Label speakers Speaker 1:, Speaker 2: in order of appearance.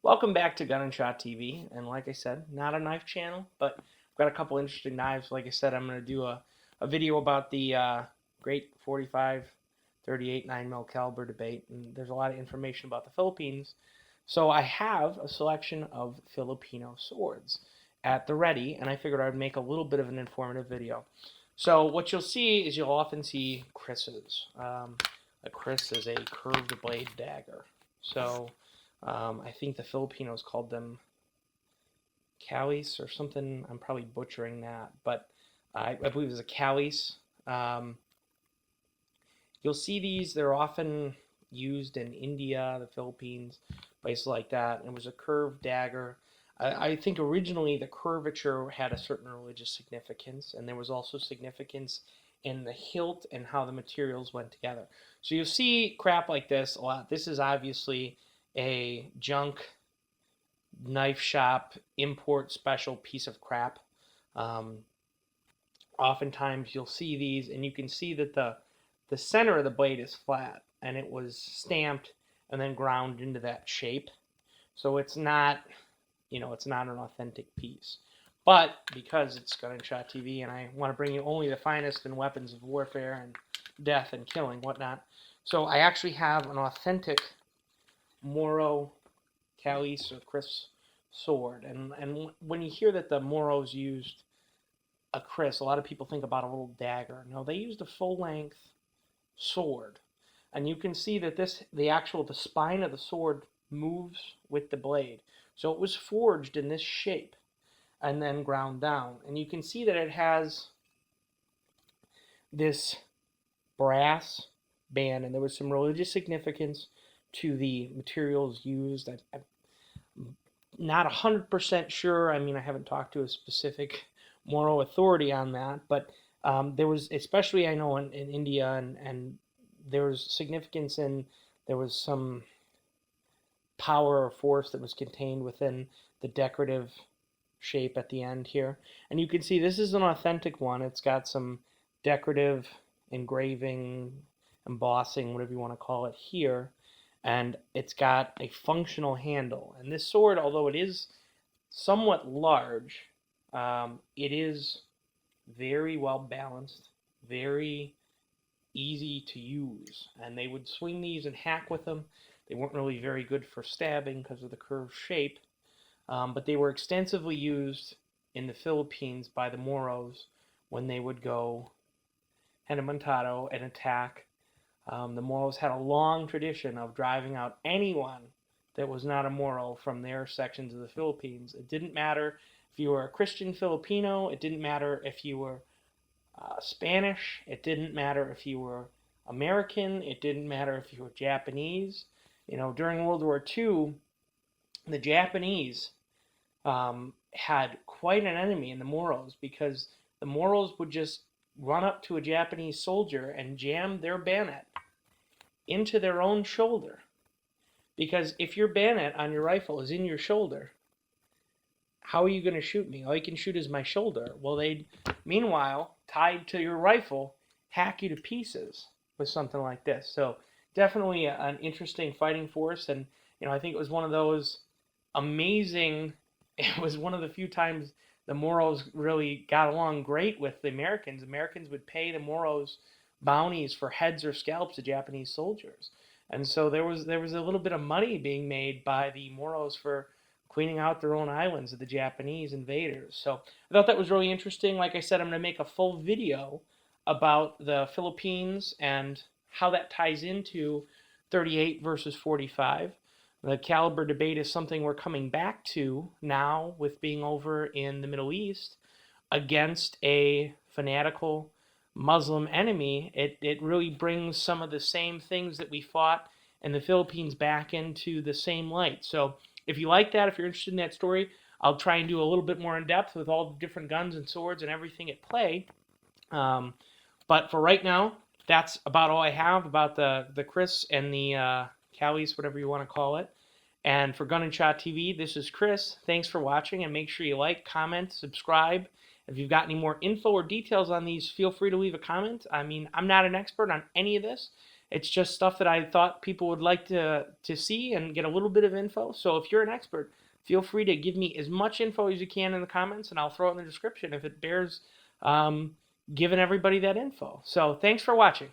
Speaker 1: Welcome back to Gun and Shot TV, and like I said, not a knife channel, but I've got a couple interesting knives. Like I said, I'm going to do a video about the great 45, 38, 9mm caliber debate, and there's a lot of information about the Philippines. So I have a selection of Filipino swords at the ready, and I figured I'd make a little bit of an informative video. So what you'll see is you'll often see Kris's. A Kris is a curved blade dagger. So I think the Filipinos called them calis or something. I'm probably butchering that, but I believe it's a calis. You'll see these. They're often used in India, the Philippines, places like that. And it was a curved dagger. I think originally the curvature had a certain religious significance, and there was also significance in the hilt and how the materials went together. So you'll see crap like this a lot. This is obviously a junk knife shop import special piece of crap. Oftentimes you'll see these, and you can see that the center of the blade is flat, and it was stamped and then ground into that shape. So it's not, it's not an authentic piece. But because it's Gun and Shot TV, and I want to bring you only the finest in weapons of warfare and death and killing, whatnot, so I actually have an authentic Moro Calis or Kris sword. And when you hear that the Moros used a Kris, a lot of people think about a little dagger. No, they used a full-length sword. And you can see that the spine of the sword moves with the blade. So it was forged in this shape and then ground down. And you can see that it has this brass band, and there was some religious significance to the materials used. I'm not 100% sure. I mean, I haven't talked to a specific Moro authority on that, but there was, especially I know in India, and there was significance in, there was some power or force that was contained within the decorative shape at the end here. And you can see this is an authentic one. It's got some decorative engraving, embossing, whatever you want to call it here. And it's got a functional handle. And this sword, although it is somewhat large, it is very well balanced, very easy to use. And they would swing these and hack with them. They weren't really very good for stabbing because of the curved shape, but they were extensively used in the Philippines by the Moros when they would go Juramentado and attack. The Moros had a long tradition of driving out anyone that was not a Moro from their sections of the Philippines. It didn't matter if you were a Christian Filipino. It didn't matter if you were Spanish. It didn't matter if you were American. It didn't matter if you were Japanese. During World War II, the Japanese had quite an enemy in the Moros, because the Moros would just run up to a Japanese soldier and jam their bayonet into their own shoulder. Because if your bayonet on your rifle is in your shoulder, how are you going to shoot me? All you can shoot is my shoulder. Well, they'd, meanwhile, tied to your rifle, hack you to pieces with something like this. So definitely an interesting fighting force. And, I think it was one of those amazing, it was one of the few times the Moros really got along great with the Americans. Americans would pay the Moros bounties for heads or scalps of Japanese soldiers. And so there was a little bit of money being made by the Moros for cleaning out their own islands of the Japanese invaders. So I thought that was really interesting. Like I said, I'm going to make a full video about the Philippines and how that ties into 38 versus 45. The caliber debate is something we're coming back to now with being over in the Middle East against a fanatical Muslim enemy. It really brings some of the same things that we fought in the Philippines back into the same light. So if you like that, if you're interested in that story, I'll try and do a little bit more in depth with all the different guns and swords and everything at play. But for right now, that's about all I have about the Kris and the Calis, whatever you want to call it. And for Gun and Shot TV, this is Kris. Thanks for watching, and make sure you like, comment, subscribe. If you've got any more info or details on these, feel free to leave a comment. I mean, I'm not an expert on any of this. It's just stuff that I thought people would like to see and get a little bit of info. So if you're an expert, feel free to give me as much info as you can in the comments, and I'll throw it in the description if it bears giving everybody that info. So thanks for watching.